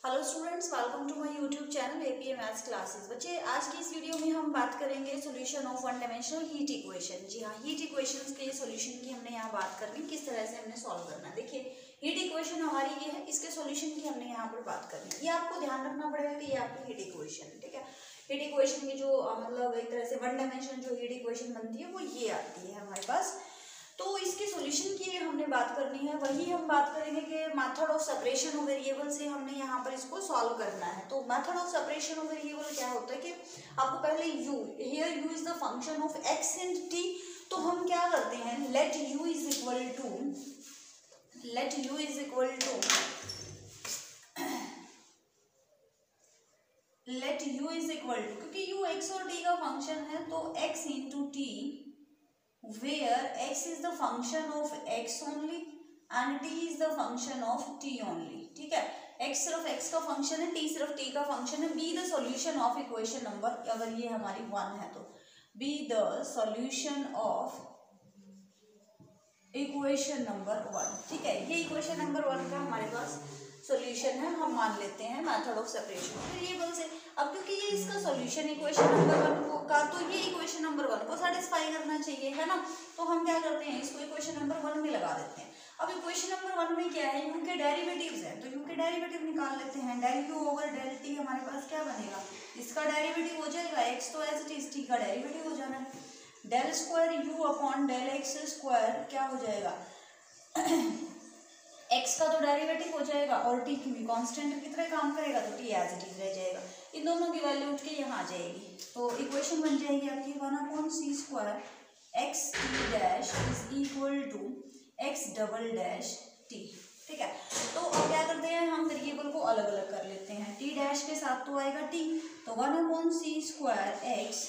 Hello students, welcome to my YouTube channel APA maths classes. बच्चे, आज की इस वीडियो में हम बात करेंगे solution of one dimensional heat equation. जी हाँ, हीट इक्वेशंस के सॉल्यूशन की हमने यहाँ बात करनी, किस तरह से हमने सॉल्व करना। देखिए, हीट इक्वेशन हमारी ये है, इसके सॉल्यूशन की हमने यहाँ पर बात करनी है। ये आपको ध्यान रखना पड़ेगा कि ये आपकी हीट इक्वेशन है, ठीक है। हीट इक्वेशन की जो मतलब एक तरह से वन डायमेंशनल जो हीट इक्वेशन बनती है वो ये आती है हमारे पास। तो इसके सॉल्यूशन की हमने बात करनी है, वही हम बात करेंगे कि method of separation of variable से हमने यहाँ पर इसको सॉल्व करना है। तो method of separation of variable क्या होता है कि आपको पहले u, here u is the function of x and t। तो हम क्या करते हैं, let u is equal to क्योंकि u x और t का फंक्शन है तो x into T, where x is the function of x only and t is the function of t only। ठीक है, x सिर्फ x का फंक्शन है, t सिर्फ t का फंक्शन है। Be the solution of equation number, अगर ये हमारी 1 है तो be the solution of equation number 1। ठीक है, ये इक्वेशन नंबर 1 का हमारे पास सॉल्यूशन है। हम मान लेते हैं मेथड ऑफ सेपरेशन वेरिएबल से। अब क्योंकि ये इसका सॉल्यूशन इक्वेशन नंबर 1 का, तो ये इक्वेशन नंबर 1 को सेटिस्फाई करना चाहिए, है ना। तो हम क्या करते हैं, इसको इक्वेशन नंबर 1 में लगा देते हैं। अब इक्वेशन नंबर 1 में क्या है, यू के डेरिवेटिव्स हैं, तो यू के डेरिवेटिव निकाल लेते हैं। Del U over del T हमारे पास क्या बनेगा, इसका डेरिवेटिव हो जाएगा एक्स, तो एज इट इज टी का डेरिवेटिव हो जाना है। Del square U upon del X square क्या हो जाएगा, x का तो डेरिवेटिव हो जाएगा और t की भी कांस्टेंट की तरह काम करेगा, तो t एज इट इज रह जाएगा। इन दोनों की वैल्यू उठ के यहाँ आ जाएगी, तो इक्वेशन बन जाएगी आपकी 1/c square x t dash is equal to x double dash t। ठीक है, तो अब क्या करते हैं, हम वेरिएबल को अलग अलग कर लेते हैं। t डैश के साथ तो आएगा t, तो 1/c square x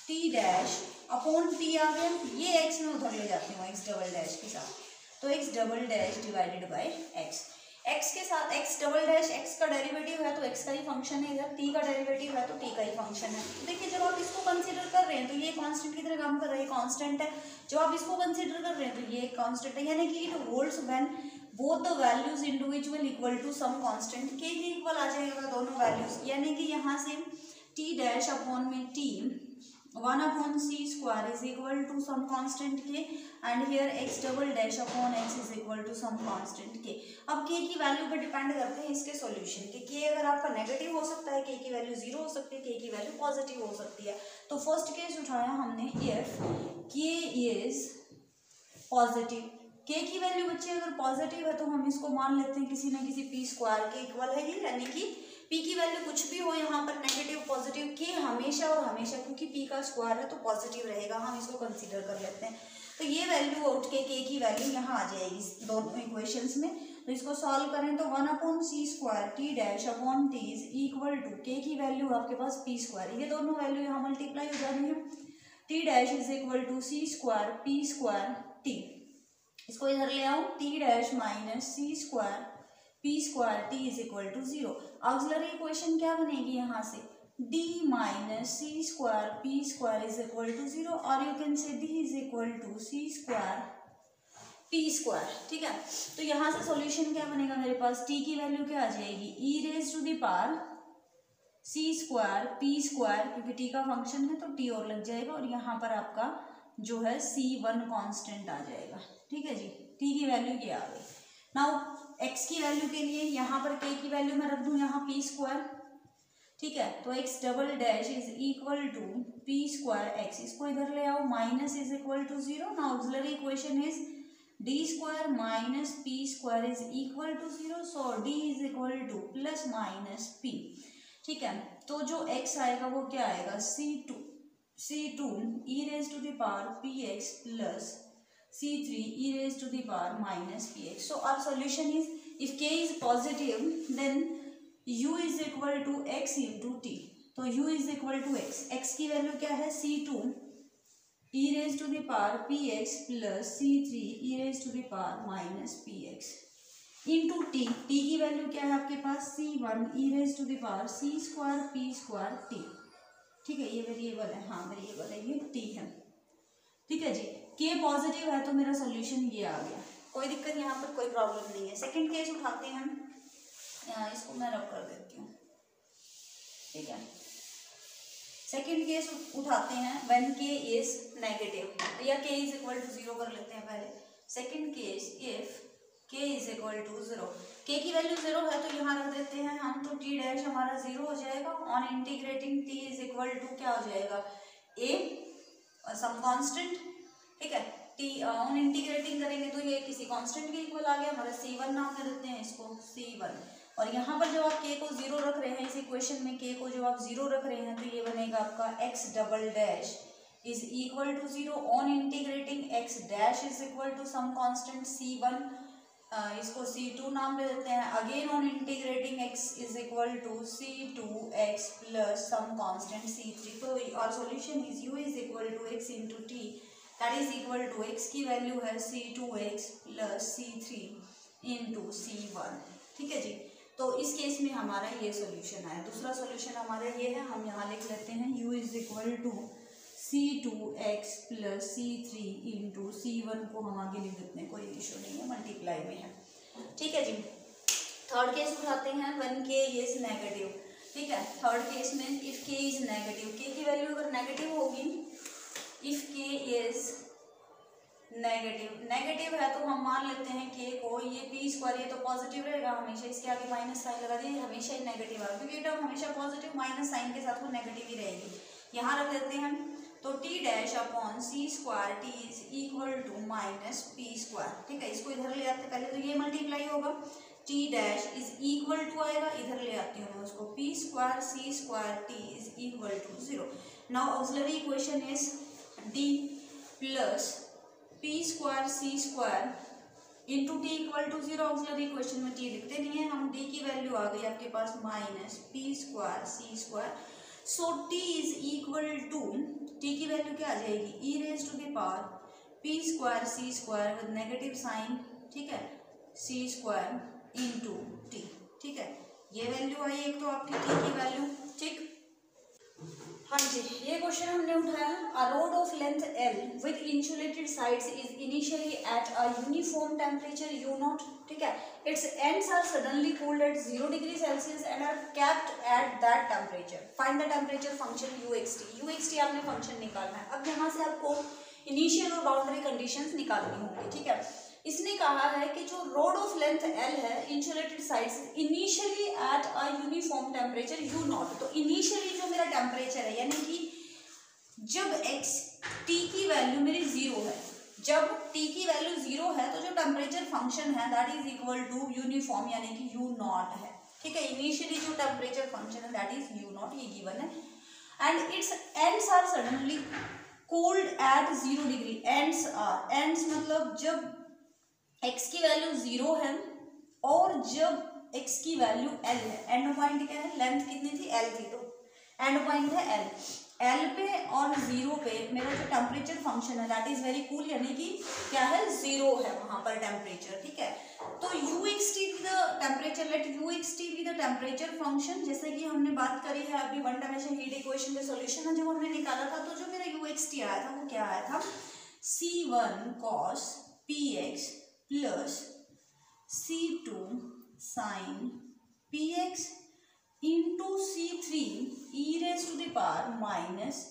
t dash upon t आ गया, ये x में उधर ले जाती हूँ x डबल डैश के साथ, तो x double dash divided by x के साथ x डबल डैश x का डेरिवेटिव है तो x का ही फंक्शन है, इधर t का डेरिवेटिव है तो t का ही फंक्शन है। तो देखिए, जब आप इसको कंसीडर कर रहे हैं तो ये कांस्टेंट की तरह काम कर रहा है, कांस्टेंट है। जब आप इसको कंसीडर कर रहे हैं तो ये कांस्टेंट है, यानी कि it holds when both the values individual equal to some constant. K equal आ जाएगा दोनों वैल्यूज, यानी कि यहाँ से t डैश अपॉन में t 1/c square is equal to some constant K, and here x double dash upon x is equal to some constant K. अब k की वैल्यू पर डिपेंड करते हैं इसके सॉल्यूशन के। k अगर आपका नेगेटिव हो सकता है, k की वैल्यू 0 हो सकती है, k की वैल्यू पॉजिटिव हो सकती है। तो फर्स्ट केस उठाया हमने, if k is positive, k की वैल्यू बच्चे अगर पॉजिटिव है तो हम इसको मान लेते हैं किसी ना किसी p स्क्वायर के इक्वल है ये, यानी कि p की वैल्यू कुछ भी हो यहाँ पर, नेगेटिव पॉजिटिव, k हमेशा और हमेशा, क्योंकि p का स्क्वायर है तो पॉजिटिव रहेगा, हम इसको कंसीडर कर लेते हैं। तो ये वैल्यू उठ के k की वैल्यू यहाँ आ जाएगी दोनों इक्वेशंस में। तो इसको सॉल्व करें तो 1/c square t dash upon t is equal to, k की वैल्यू आपके पास p स्क्वायर, ये दोनों वैल्यू यहाँ मल्टीप्लाई हो जानी है। t dash is equal to c square p square t, इसको इधर ले आओ, t dash minus c square p square t is equal to 0। Auxiliary equation क्या बनेगी यहाँ से, d minus c square p square is equal to 0, और you can say d is equal to c square p square. ठीक है, तो यहाँ से सॉल्यूशन क्या बनेगा मेरे पास, t की वैल्यू क्या आ जाएगी, e raise to the power c square p square, क्योंकि t का फंक्शन है तो t और लग जाएगा, और यहाँ पर आपका जो है c1 कांस्टेंट आ जाएगा। ठीक है जी, t की वैल्यू ये आ गई। नाउ x की वैल्यू के लिए यहाँ पर k की वैल्यू मैं रख दूँ यहाँ p स्क्वायर। ठीक है, तो x double dash is equal to p square x, इसको इधर ले आओ, minus is equal to 0। Now auxiliary equation is d square minus p square is equal to 0, so d is equal to plus minus p। ठीक है, तो जो x आएगा वो क्या आएगा, c2 e raise to the power px plus c3 e raised to the power minus px. So our solution is, if k is positive then u is equal to x into t, तो u is equal to x की value क्या है, c2 e raised to the power px plus c3 e raised to the power minus px into t की value क्या है आपके पास, c1 e raised to the power c square p square t। ठीक है, ये variable है, हाँ variable है, ये t है। ठीक है जी, k पॉजिटिव है तो मेरा सोल्यूशन ये आ गया, कोई दिक्कत यहाँ पर, कोई प्रॉब्लम नहीं है। सेकंड केस उठाते हैं हम, इसको मैं रब कर देती हूँ, ठीक है। सेकेंड केस उठाते हैं व्हेन के इज नेगेटिव, या के इज इक्वल टू 0 कर लेते हैं पहले। सेकेंड केस इफ के इज इक्वल टू 0, के की वैल्यू 0 है तो यहाँ रख देते हैं हम, तो टी डैश हमारा 0 हो जाएगा। On integrating T is equal to क्या हो जाएगा, ए सम कांस्टेंट, ठीक है। टी ऑन इंटीग्रेटिंग करेंगे तो ये किसी कांस्टेंट के इक्वल आ गया, हमारा C1 नाम दे देते हैं इसको, C1। और यहाँ पर जब आप के को 0 रख रहे हैं, इस इक्वेशन में के को जब आप 0 रख रहे हैं तो ये बनेगा आपका x double dash is equal to 0। On integrating x dash is equal to some constant C1, इसको C2 नाम दे देते हैं। Again on integrating x is equal to C2x plus some constant C3। तो our solution is u is equal to x into T, that is equal to x की value है C2x plus C3 into C1, ठीक है जी। तो इस case में हमारा ये सॉल्यूशन आया। दूसरा सॉल्यूशन हमारा ये है, हम यहाँ लिख लेते हैं u is equal to C2x plus C3 into C1 को हम आगे लिख देते हैं, कोई इशू नहीं है, मल्टीप्लाई में है, ठीक है जी। थर्ड केस उठाते हैं व्हेन के इज नेगेटिव, ठीक है। थर्ड केस में इफ के इज नेगेटिव, के की वैल्यू अगर नेगेटिव होगी, इफ के इज नेगेटिव है तो हम मान लेते हैं के को, ये पी स्क्वायर ये तो पॉजिटिव रहेगा हमेशा, इसके आगे माइनस साइन लगा दिए, हमेशा ही नेगेटिव आएगा क्योंकि टर्म हमेशा पॉजिटिव माइनस साइन के साथ वो नेगेटिव ही रहेगी। यहाँ रख देते हैं हम, तो T dash upon C square T is equal to minus P square, ठीक है। इसको इधर ले आते हैं, पहले तो ये मल्टीप्लाई होगा, T dash is equal to आएगा, इधर ले आती हूँ मैं उसको, P square C square T is equal to 0। Now auxiliary equation is D plus P square C square into T equal to 0। Auxiliary equation में टी लिखते नहीं है हम, डी की वैल्यू आ गई आपके पास minus P square C square. So T is equal to, T की वैल्यू क्या आ जाएगी, E raise to the power P square C square with negative sign, ठीक है, सी स्क्वायर इंटू टी, ठीक है। ये वैल्यू आई एक तो आपकी टी की वैल्यू, ठीक। हाँ जी, ये क्वेश्चन हमने उठाया, a rod of length L with insulated sides is initially at a uniform temperature U0, ठीक है। Its ends are suddenly cooled at 0 degree Celsius and are kept at that temperature. Find the temperature function UXT आपने function निकालना है। अब यहाँ से आपको initial और बाउंड्री कंडीशंस निकालनी होंगी, ठीक है। इसने कहा है कि जो रोड ऑफ लेंथ L है, insulated sides initially at a uniform temperature U0। तो इनिशियली जो मेरा टेम्परेचर है, यानी कि जब x t की वैल्यू मेरी 0 है, जब t की वैल्यू 0 है तो जो टेम्परेचर फंक्शन है that is equal to uniform यानी कि U0 है, ठीक है। इनिशियली जो टेम्परेचर फंक्शन है दैट इज U0, ये गिवन है। And its ends are suddenly cooled at 0 degree. Ends मतलब जब x की वैल्यू 0 है और जब x की वैल्यू L है। एंड पॉइंट क्या है, लेंथ कितनी थी, L थी, तो एंड पॉइंट है L पे और 0 पे मेरा जो टेम्परेचर फंक्शन है दैट इज वेरी कूल, यानी कि क्या है, 0 है वहां पर टेम्परेचर, ठीक है। तो UXT the temperature, let UXT be the temperature function, जैसे कि हमने बात करी है अभी वन डायमेंशन हीट इक्वेशन का सॉल्यूशन है जब हमने निकाला था, तो जो मेरा UXT आया था वो क्या आया था, C1 cos px plus C2 sin px into C3 e raise to the power minus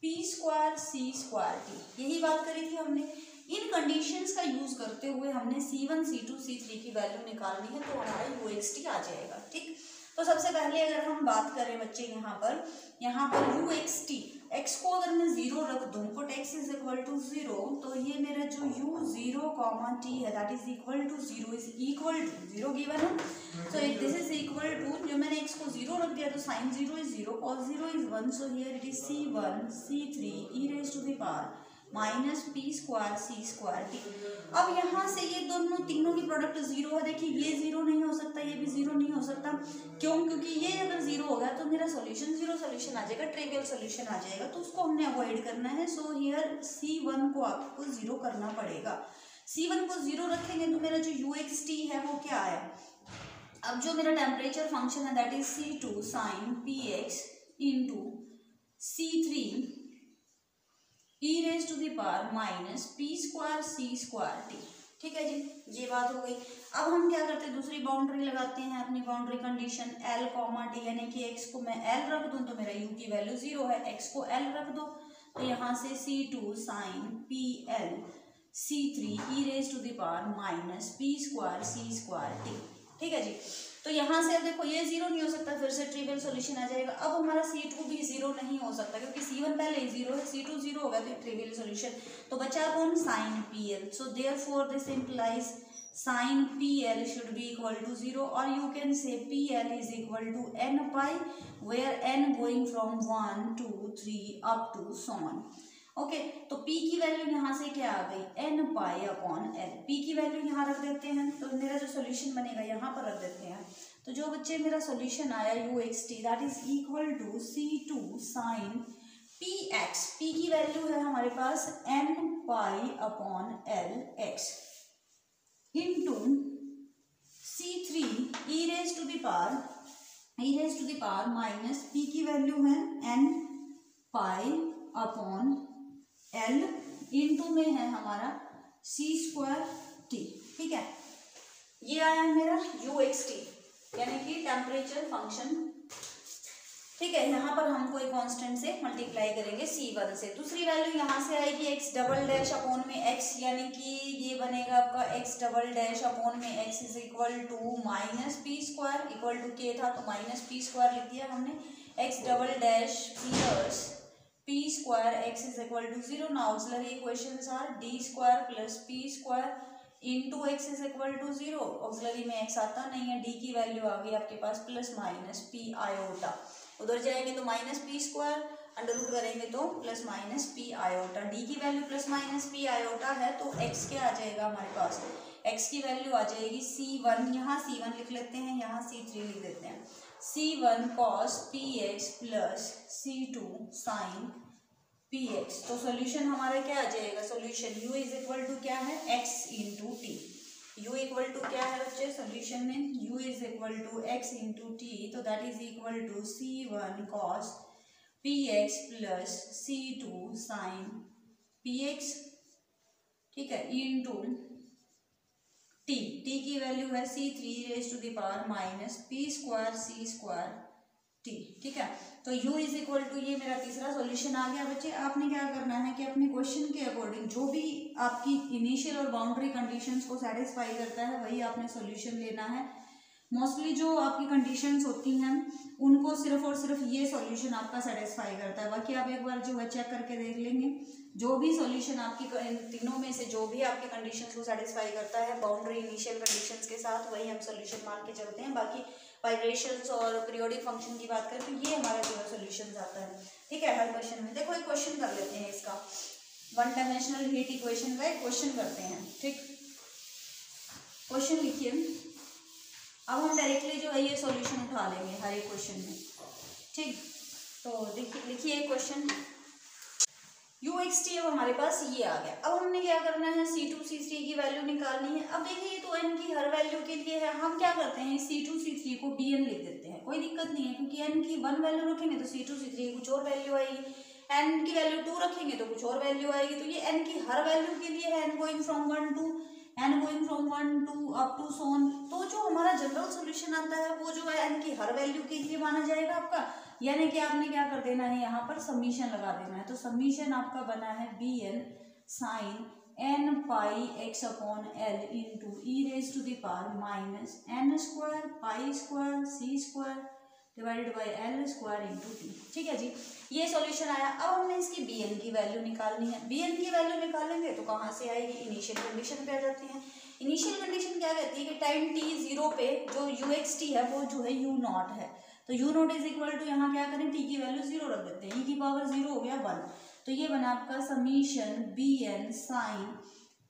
P square C square T. यही बात करी थी हमने। इन कंडीशंस का यूज करते हुए हमने C1 C2 C3 की वैल्यू निकालनी है, तो हमारा UXT आ जाएगा, ठीक। तो सबसे पहले अगर हम बात करें बच्चे यहाँ पर UXT, x को अगर मैं 0 रख दूं, put x is equal to 0, तो ये मेरा जो U0 t है that is equal to 0 is equal to 0 given है। So this is equal to, जो मैंने x को 0 रख दिया तो sine 0 is 0, cos 0 is 1, so here it is C1 C3 e raise to the power minus P square C square T. अब यहाँ से ये दोनों तीनों की प्रोडक्ट 0 है, देखिए ये 0 नहीं हो सकता, ये भी 0 नहीं हो सकता, क्यों, क्योंकि ये अगर 0 हो गया तो मेरा सॉल्यूशन 0 सॉल्यूशन आ जाएगा, ट्रिवियल सॉल्यूशन आ जाएगा, तो उसको हमने अवॉइड करना है। सो हियर C1 को आपको 0 करना पड़ेगा। C1 को 0 रखेंगे तो मेरा जो UXT है वो क्या है, अब जो मेरा टेम्परेचर फंक्शन है that is C2 sin px into C3 e raise to the power minus P square C square T, ठीक है जी, ये बात हो गई। अब हम क्या करते हैं, दूसरी बाउंड्री लगाते हैं, अपनी बाउंड्री कंडीशन L, T, यानी कि x को मैं L रख दूं तो मेरा u की वैल्यू 0 है, x को L रख दो तो यहाँ से C2 sin PL C3 e raise to the power minus p square c square t। ठीक है जी, तो यहाँ से अब देखो ये 0 नहीं हो सकता, फिर से ट्रिवियल सॉल्यूशन आ जाएगा। अब हमारा C2 भी 0 नहीं हो सकता क्योंकि C1 पहले ही 0 है, C2 0 होगा तो ट्रिवियल सॉल्यूशन। तो बचा कौन, sine PL। So therefore this implies sine PL should be equal to 0 और you can say PL is equal to n pi where n going from 1 2 3 up to so on. Okay, तो p की वैल्यू यहाँ से क्या आ गई, n pi upon l। p की वैल्यू यहाँ रख देते हैं तो मेरा जो सॉल्यूशन बनेगा यहाँ पर रख देते हैं। तो जो बच्चे मेरा सॉल्यूशन आया uxt that is equal to C2 sine px, p की वैल्यू है हमारे पास n pi upon l x into C3 e raise to the power minus p की वैल्यू है n pi upon L into में है हमारा c स्क्वायर t। ठीक है, ये आया मेरा uxt यानी कि टेम्परेचर फंक्शन। ठीक है, यहाँ पर हम कोई कांस्टेंट से मल्टीप्लाई करेंगे C1 से। दूसरी वैल्यू यहाँ से आएगी x डबल डैश अपॉन में x, यानी कि ये बनेगा आपका x डबल डैश अपॉन में x is equal to minus P square, equal to k था तो माइनस पी स्क्वायर लिख दिया हमने, x double dash plus p square x is equal to 0। Now auxiliary equations are d square plus p square into x is equal to 0। Auxiliary में x आता नहीं है, d की वैल्यू आ गई आपके पास प्लस माइनस p आयोटा, उधर जाएंगे तो minus P square, under root करेंगे तो plus minus P iota. d की value plus minus P iota है तो x क्या आ जाएगा हमारे पास, x की वैल्यू आ जाएगी C1, यहाँ C1 लिख लेते हैं, यहाँ C3 लिख देते हैं, C1 cos px plus C2 sin px। तो सॉल्यूशन हमारा क्या आ जाएगा, solution u is equal to क्या है, x into T. u equal to क्या है बच्चे सॉल्यूशन में, u is equal to x into T, तो that is equal to C1 cos px plus C2 sin px। ठीक है, इंटू टी, टी की वैल्यू है C3 raise to the power minus P square c square T. ठीक है, तो u is equal to, ये मेरा तीसरा सॉल्यूशन आ गया बच्चे। आपने क्या करना है कि अपने क्वेश्चन के अकॉर्डिंग जो भी आपकी इनिशियल और बाउंड्री कंडीशंस को सेटिस्फाई करता है वही आपने सॉल्यूशन लेना है। मोस्टली जो आपकी कंडीशंस होती हैं उनको सिर्फ और सिर्फ ये सॉल्यूशन आपका सेटिस्फाई करता है, बाकी आप एक बार जो है चेक करके देख लेंगे, जो भी सॉल्यूशन आपकी तीनों में से जो भी आपकी कंडीशंस को सेटिस्फाई करता है बाउंड्री इनिशियल कंडीशंस के साथ, वही हम सॉल्यूशन मान के चलते हैं। बाकी वाइब्रेशंस और पीरियोडिक फंक्शन की बात करें तो ये हमारा जो है सॉल्यूशन आता है। ठीक है, हर क्वेश्चन में देखो एक क्वेश्चन कर लेते हैं इसका, वन डायमेंशनल हीट इक्वेशन का एक क्वेश्चन करते हैं। ठीक, क्वेश्चन लिखिए, अब हम डायरेक्टली जो है ये सॉल्यूशन उठा लेंगे हर एक क्वेश्चन में। ठीक, तो लिखिए क्वेश्चन uxt। अब हमारे पास ये आ गया, अब हमने क्या करना है, C2 C3 की वैल्यू निकालनी है। अब देखिए ये तो n की हर वैल्यू के लिए है, हम क्या करते हैं C2 C3 को bn लिख देते हैं, कोई दिक्कत नहीं है क्योंकि n की 1 वैल्यू रखेंगे तो C2 C3 की कुछ और वैल्यू आएगी, n की वैल्यू 2 रखेंगे तो कुछ और वैल्यू आएगी। तो ये n की हर वैल्यू के लिए है, n going from 1 2 up to so on. तो जो हमारा जनरल सॉल्यूशन आता है वो जो है n की हर वैल्यू के लिए माना जाएगा आपका, यानी कि आपने क्या कर देना है यहाँ पर समीशन लगा देना है। तो समीशन आपका बना है bn sine n pi x upon l into E raise to the power minus n square pi square c square divided by l square into T. ठीक है जी, ये सॉल्यूशन आया। अब हमने इसकी bn की वैल्यू निकालनी है। bn की वैल्यू निकालेंगे तो कहाँ से आएगी, इनिशियल कंडीशन पे आ जाती है। इनिशियल कंडीशन क्या कहती है कि टाइम t 0 पे जो uxt है वो जो है u नॉट है, तो u not is equal to, यहाँ क्या करें t की वैल्यू 0 रख देते हैं, e की पावर 0 हो गया 1, तो ये बना आपका summation bn sine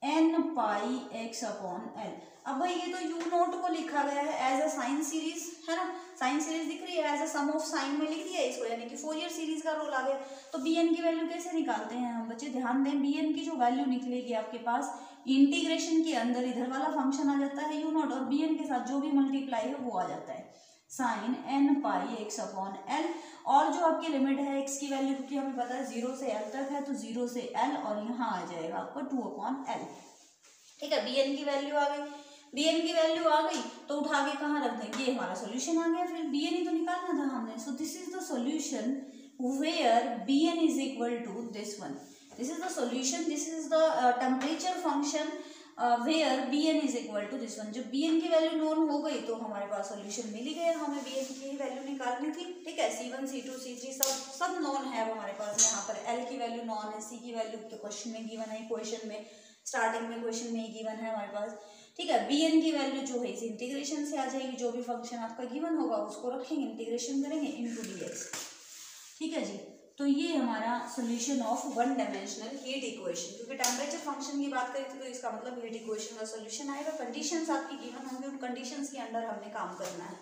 n pi x upon l। अब भाई ये तो u नोट को लिखा गया है एज अ साइन सीरीज, है ना, साइन सीरीज दिख रही है, as a sum of sine में लिख दिया इसको, यानी कि फोरियर सीरीज का रोल आ गया। तो bn की वैल्यू कैसे निकालते हैं हम बच्चे, ध्यान दें, bn की जो वैल्यू निकलेगी आपके पास इंटीग्रेशन के अंदर इधर वाला फंक्शन आ जाता है u नॉट और bn के साथ जो भी मल्टीप्लाई है वो आ जाता है sign n pi x upon l। और जो आपकी लिमिट है x की वैल्यू, क्योंकि हमें पता है 0 से l तक है तो 0 से l और यहाँ आ जाएगा आपका 2 अपॉन l। ठीक है, बी एन की वैल्यू आ गई, बी एन की वैल्यू आ गई तो उठा के कहाँ रख देंगे, ये हमारा सोल्यूशन आ गया, फिर बी एन ही तो निकालना था हमने। So this is the solution where B N is equal to this one, this is the solution, this is the temperature function where B N is equal to this one. जब B N की वैल्यू known हो गई तो हमारे पास solution मिल ही गया, हमें B N की वैल्यू निकालनी थी। ठीक है, C1 C2 C3 सब नॉन है हमारे पास, यहाँ पर L की वैल्यू नॉन है, C की वैल्यू तो क्वेश्चन में गिवन है, क्वेश्चन में स्टार्टिंग में क्वेश्चन में ही गिवन है हमारे पास। ठीक है, बी एन की वैल्यू जो है इस इंटीग्रेशन से आ जाएगी, जो भी फंक्शन आपका गिवन होगा उसको रखेंगे, इंटीग्रेशन करेंगे इनटू dx। ठीक है जी, तो ये हमारा solution of one dimensional heat equation, क्योंकि टेम्परेचर फंक्शन की बात करें तो इसका मतलब हीट इक्वेशन का सोल्यूशन आएगा। कंडीशंस आपकी गिवन होंगे, उन कंडीशंस के अंडर हमने काम करना है।